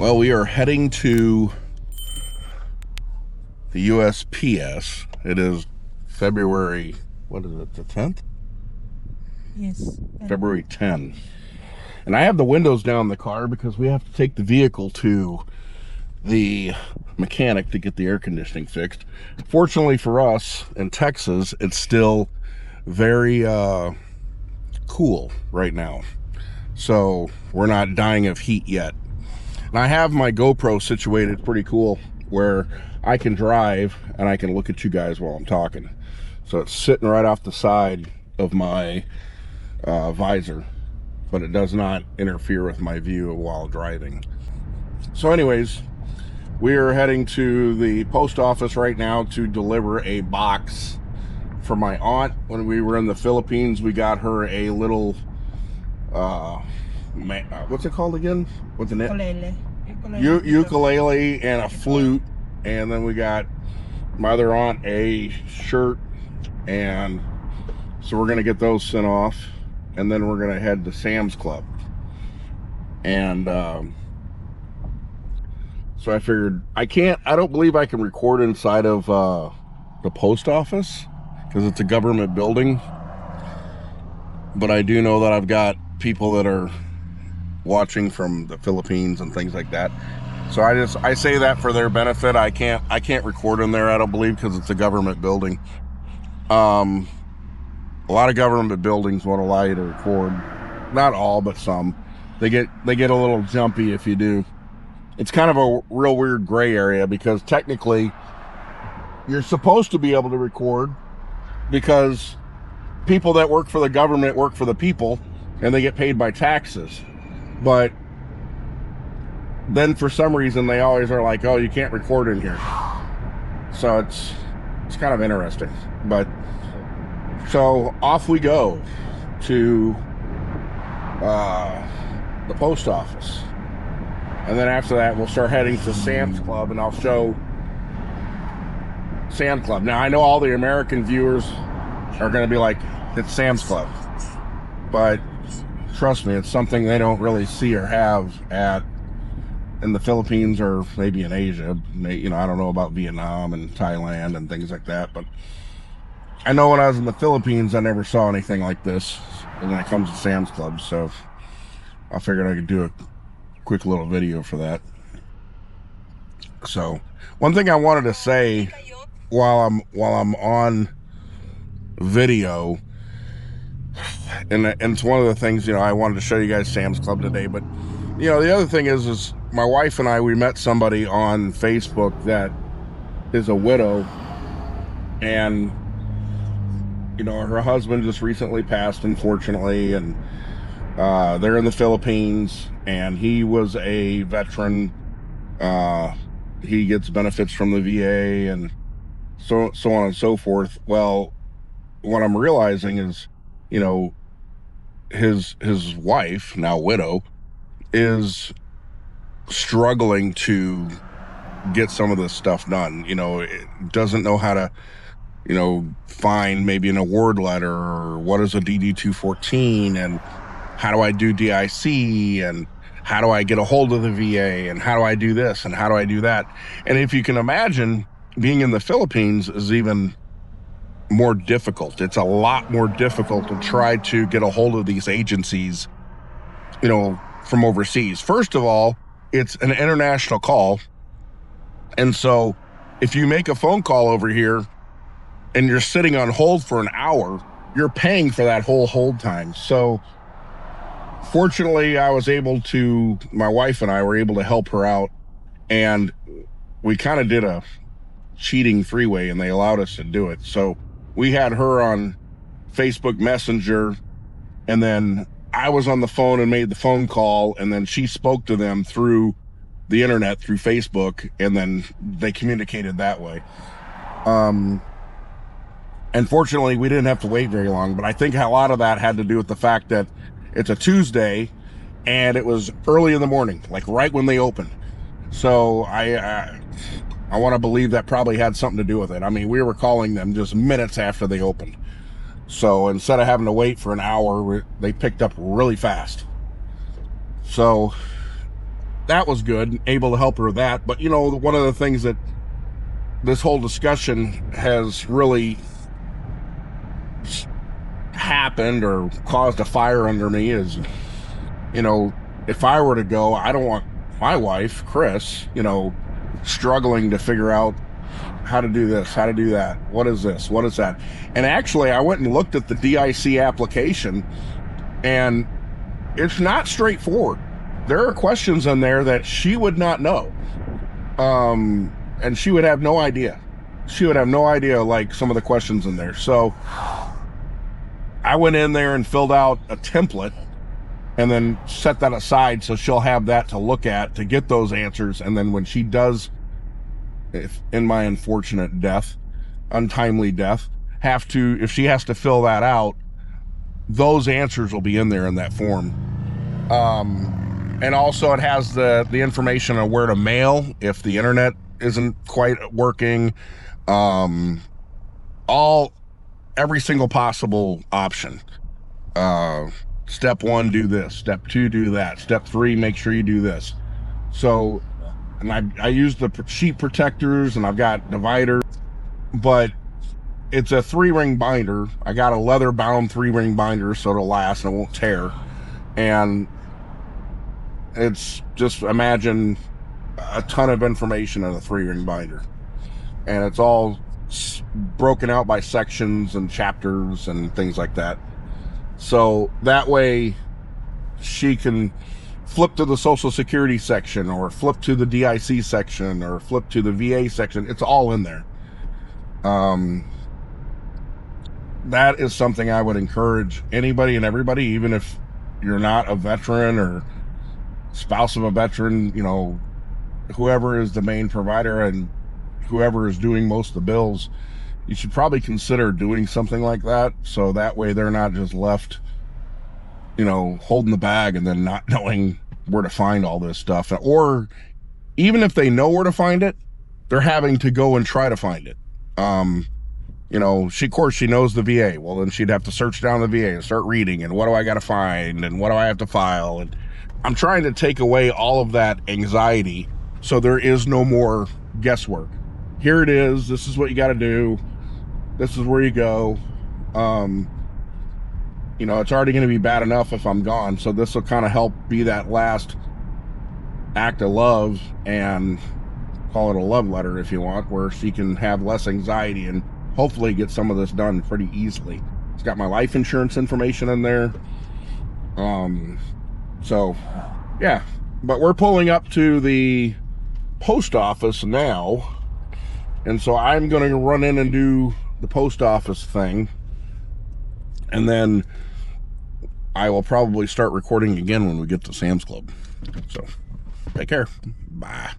Well, we are heading to the USPS. It is February, what is it, the 10th? Yes. February 10. And I have the windows down in the car because we have to take the vehicle to the mechanic to get the air conditioning fixed. Fortunately for us in Texas, it's still very cool right now. So we're not dying of heat yet. And I have my GoPro situated pretty cool where I can drive and I can look at you guys while I'm talking. So it's sitting right off the side of my visor, but it does not interfere with my view while driving. So anyways, we are heading to the post office right now to deliver a box for my aunt. When we were in the Philippines, we got her a little what's it called again? What's the name? Ukulele and a flute. And then we got my other aunt a shirt, and so we're gonna get those sent off, and then we're gonna head to Sam's Club. And so I figured I don't believe I can record inside of the post office because it's a government building, but I do know that I've got people that are watching from the Philippines and things like that. So I say that for their benefit. I can't record in there, I don't believe, because it's a government building. A lot of government buildings won't allow you to record. Not all, but some. They get a little jumpy if you do. It's kind of a real weird gray area because technically you're supposed to be able to record because people that work for the government work for the people and they get paid by taxes. But then for some reason they always are like, oh, you can't record in here. So it's kind of interesting. But so off we go to the post office, and then after that we'll start heading to Sam's Club, and I'll show Sam's Club. Now I know all the American viewers are going to be like, it's Sam's Club, but trust me, it's something they don't really see or have in the Philippines or maybe in Asia. You know, I don't know about Vietnam and Thailand and things like that, but I know when I was in the Philippines, I never saw anything like this when it comes to Sam's Club. So I figured I could do a quick little video for that. So one thing I wanted to say while I'm on video, and it's one of the things, you know, I wanted to show you guys Sam's Club today, but you know, the other thing is my wife and I, we met somebody on Facebook that is a widow, and you know, her husband just recently passed, unfortunately, and they're in the Philippines, and he was a veteran. He gets benefits from the VA and so on and so forth. Well, what I'm realizing is, you know, his wife, now widow, is struggling to get some of this stuff done. You know, it doesn't know how to, you know, find maybe an award letter, or what is a DD-214, and how do I do DIC, and how do I get a hold of the VA, and how do I do this, and how do I do that. And if you can imagine, being in the Philippines is even more difficult. It's a lot more difficult to try to get a hold of these agencies, you know, from overseas. First of all, it's an international call, and so if you make a phone call over here and you're sitting on hold for an hour, you're paying for that whole hold time. So fortunately, my wife and I were able to help her out, and we kind of did a cheating three-way, and they allowed us to do it. So we had her on Facebook Messenger, and then I was on the phone and made the phone call, and then she spoke to them through the internet, through Facebook, and then they communicated that way. Unfortunately, we didn't have to wait very long, but I think a lot of that had to do with the fact that it's a Tuesday, and it was early in the morning, like right when they opened. So I want to believe that probably had something to do with it. I mean, we were calling them just minutes after they opened. So instead of having to wait for an hour, they picked up really fast. So that was good, able to help her with that. But, you know, one of the things that this whole discussion has really happened or caused a fire under me is, you know, if I were to go, I don't want my wife, Chris, you know, struggling to figure out how to do this, how to do that. What is this? What is that? And actually, I went and looked at the DIC application, and it's not straightforward. There are questions in there that she would not know. And she would have no idea. She would have no idea, like, some of the questions in there. So I went in there and filled out a template and then set that aside so she'll have that to look at to get those answers. And then when she does, if in my unfortunate death, untimely death, if she has to fill that out, those answers will be in there in that form. And also it has the information on where to mail if the internet isn't quite working. Every single possible option. Step 1, do this. Step 2, do that. Step 3, make sure you do this. So, and I use the sheet protectors, and I've got dividers, but it's a 3-ring binder. I got a leather bound 3-ring binder so it'll last and it won't tear. And it's just, imagine a ton of information in a 3-ring binder, and it's all broken out by sections and chapters and things like that. So that way she can flip to the Social Security section, or flip to the DIC section, or flip to the VA section. It's all in there. That is something I would encourage anybody and everybody, even if you're not a veteran or spouse of a veteran, you know, whoever is the main provider and whoever is doing most of the bills, you should probably consider doing something like that, so that way they're not just left, you know, holding the bag and then not knowing where to find all this stuff. Or even if they know where to find it, they're having to go and try to find it. You know, of course she knows the VA. Well, then she'd have to search down the VA and start reading, and what do I got to find, and what do I have to file? And I'm trying to take away all of that anxiety so there is no more guesswork. Here it is. This is what you got to do. This is where you go. You know, it's already going to be bad enough if I'm gone, so this will kind of help be that last act of love, and call it a love letter if you want, where she can have less anxiety and hopefully get some of this done pretty easily. It's got my life insurance information in there. So yeah, but we're pulling up to the post office now, and so I'm going to run in and do the post office thing, and then I will probably start recording again when we get to Sam's Club. So take care. Bye.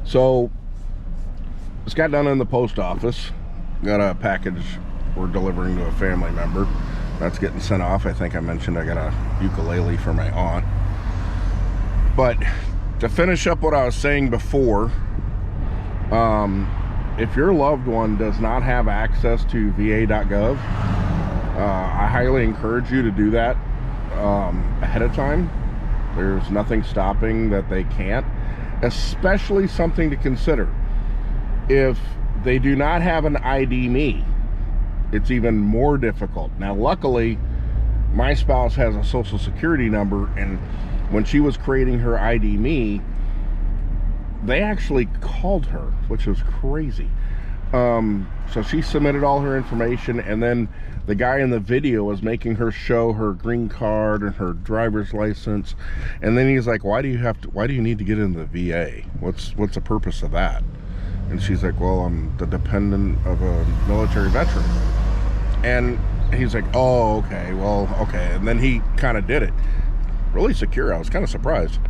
So just got done in the post office. Got a package we're delivering to a family member. That's getting sent off. I think I mentioned I got a ukulele for my aunt. But to finish up what I was saying before, if your loved one does not have access to VA.gov, I highly encourage you to do that ahead of time. There's nothing stopping that they can't. Especially something to consider, if they do not have an ID me, it's even more difficult. Now, luckily, my spouse has a Social Security number, and when she was creating her ID me, they actually called her, which was crazy. So she submitted all her information, and then the guy in the video was making her show her green card and her driver's license, and then he's like, why do you need to get in the VA? What's the purpose of that? And she's like, well, I'm the dependent of a military veteran. And he's like, oh, okay, well, okay. And then he kind of did it really secure. I was kind of surprised.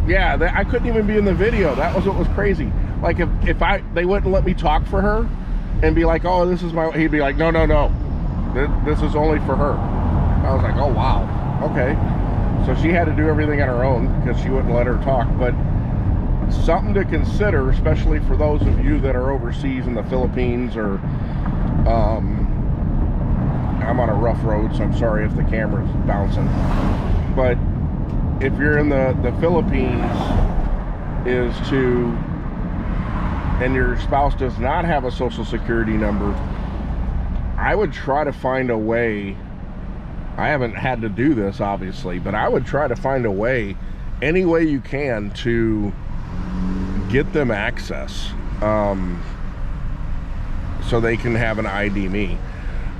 Yeah, I couldn't even be in the video. That was what was crazy. Like, if they wouldn't let me talk for her and be like, oh, this is he'd be like, no, this is only for her. I was like, oh, wow, okay. So she had to do everything on her own because she wouldn't let her talk. But something to consider, especially for those of you that are overseas in the Philippines, or I'm on a rough road, so I'm sorry if the camera's bouncing, but if you're in the Philippines, and your spouse does not have a social security number, I would try to find a way. I haven't had to do this, obviously, but I would try to find a way, any way you can, to get them access, so they can have an ID me.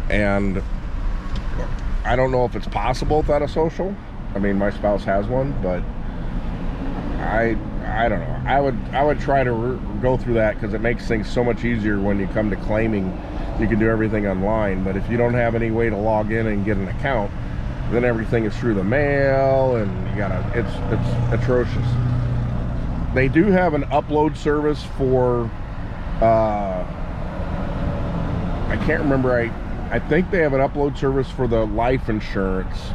And I don't know if it's possible without a social. I mean, my spouse has one, but I don't know. I would try to go through that, because it makes things so much easier when you come to claiming. You can do everything online, but if you don't have any way to log in and get an account, then everything is through the mail, and you gotta, it's atrocious. They do have an upload service for I can't remember, I think they have an upload service for the life insurance,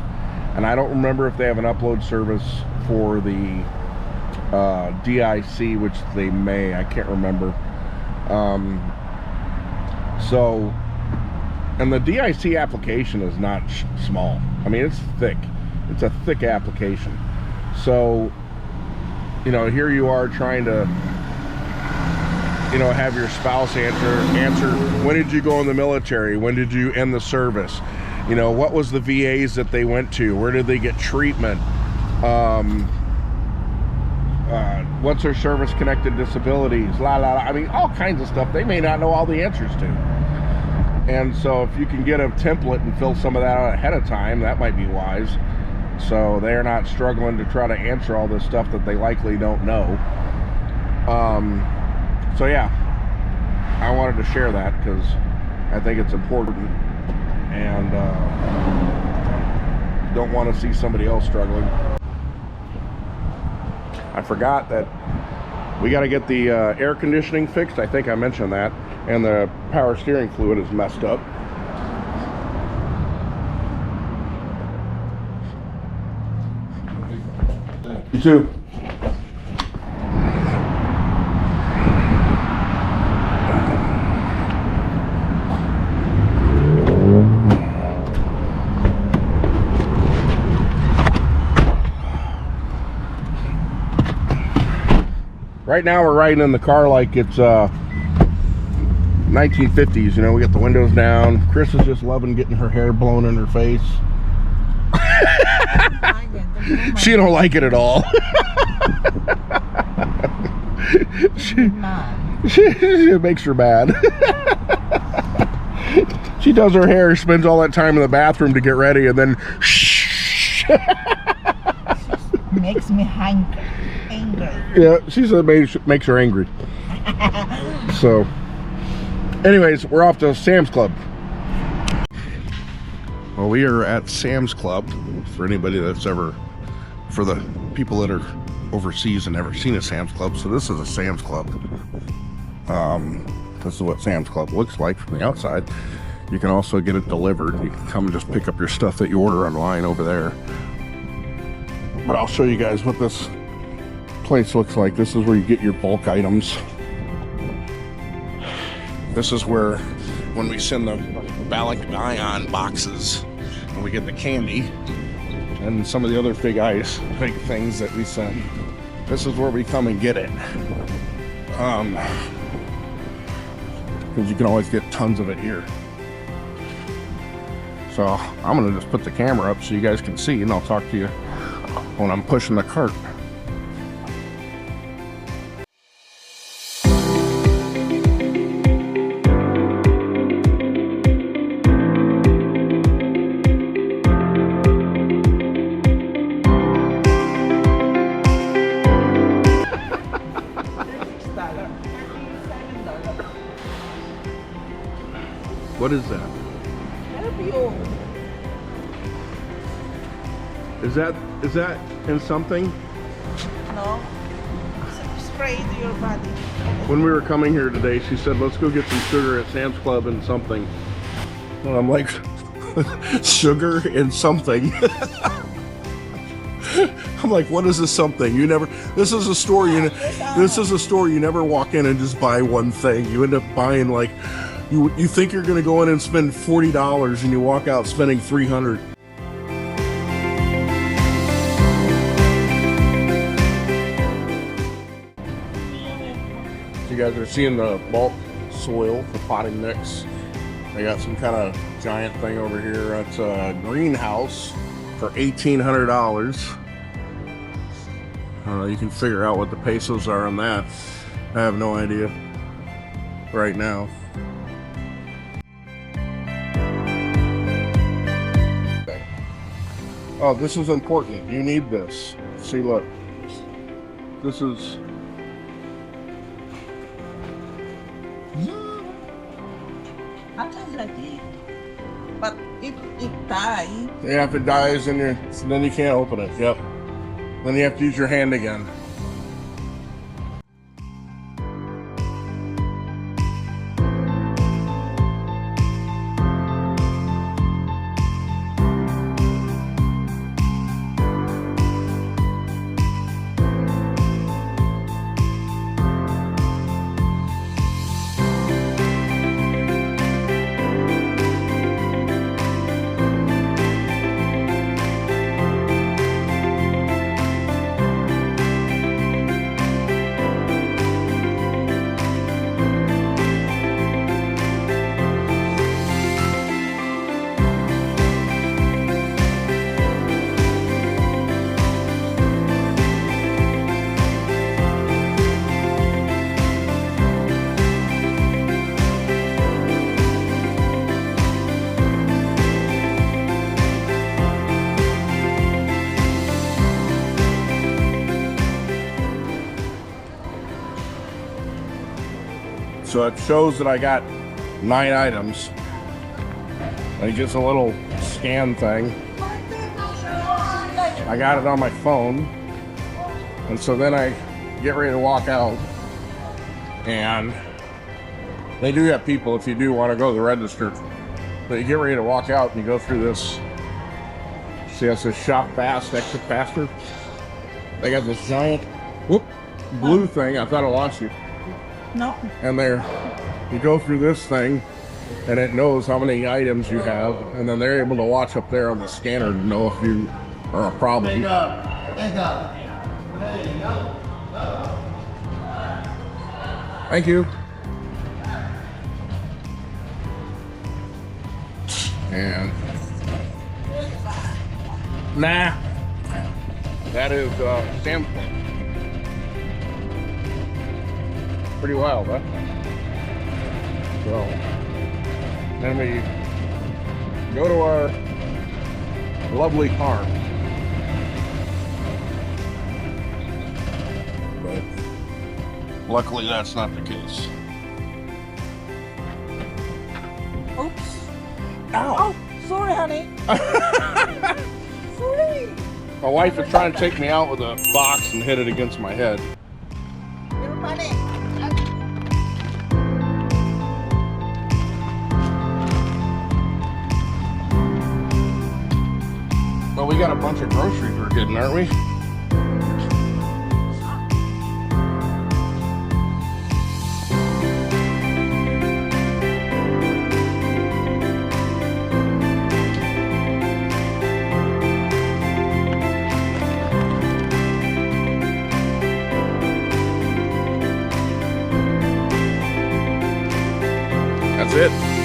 and I don't remember if they have an upload service for the DIC, which they may, I can't remember. So, and the DIC application is not small. I mean, it's thick. It's a thick application. So, you know, here you are trying to, you know, have your spouse answer, when did you go in the military? When did you end the service? You know, what was the VAs that they went to? Where did they get treatment? What's their service-connected disabilities? I mean, all kinds of stuff they may not know all the answers to. And so if you can get a template and fill some of that out ahead of time, that might be wise. So they're not struggling to try to answer all this stuff that they likely don't know. So yeah, I wanted to share that because I think it's important, and don't want to see somebody else struggling. I forgot that we got to get the air conditioning fixed. I think I mentioned that. And the power steering fluid is messed up. You too. Right now we're riding in the car like it's 1950s, you know. We got the windows down. Chris is just loving getting her hair blown in her face. She don't like it at all. It makes her mad. She does her hair, spends all that time in the bathroom to get ready, and then makes me angry. Yeah, she said it makes her angry. So anyways, we're off to Sam's Club. Well, we are at Sam's Club. For anybody that's ever, for the people that are overseas and never seen a Sam's Club, so this is a Sam's Club. This is what Sam's Club looks like from the outside. You can also get it delivered. You can come and just pick up your stuff that you order online over there. But I'll show you guys what this place looks like. This is where you get your bulk items. This is where, when we send the Ion boxes, and we get the candy and some of the other big things that we send, this is where we come and get it. Because you can always get tons of it here. So I'm gonna just put the camera up so you guys can see, and I'll talk to you when I'm pushing the cart. What is that? Perfume. Is that in something? No. Spray to your body. When we were coming here today, she said, let's go get some sugar at Sam's Club and something. And I'm like, sugar and something? I'm like, what is this something? You never, this is a store, this is a store you never walk in and just buy one thing. You end up buying like, you think you're gonna go in and spend $40 and you walk out spending $300. You guys are seeing the bulk soil for potting mix. I got some kind of giant thing over here. It's a greenhouse for $1,800. You can figure out what the pesos are on that. I have no idea right now. Oh, this is important. You need this. See, look. This is... But if it dies... Yeah, if it dies, then you can't open it. Yep. Then you have to use your hand again. So it shows that I got 9 items. And it gets a little scan thing. I got it on my phone. And so then I get ready to walk out. And they do have people if you do want to go to the register. But you get ready to walk out and you go through this. See, it says shop fast, exit faster. They got this giant blue thing. I thought I lost you. No. And there, you go through this thing, and it knows how many items you have, and then they're able to watch up there on the scanner to know if you are a problem. Thank you. And nah, that is Samsung. Pretty wild, huh? So then we go to our lovely farm. But luckily that's not the case. Oops. Ow! Oh, sorry, honey. Sorry. My wife is trying to take me out with a box and hit it against my head. You're funny. Well, we got a bunch of groceries we're getting, aren't we? That's it.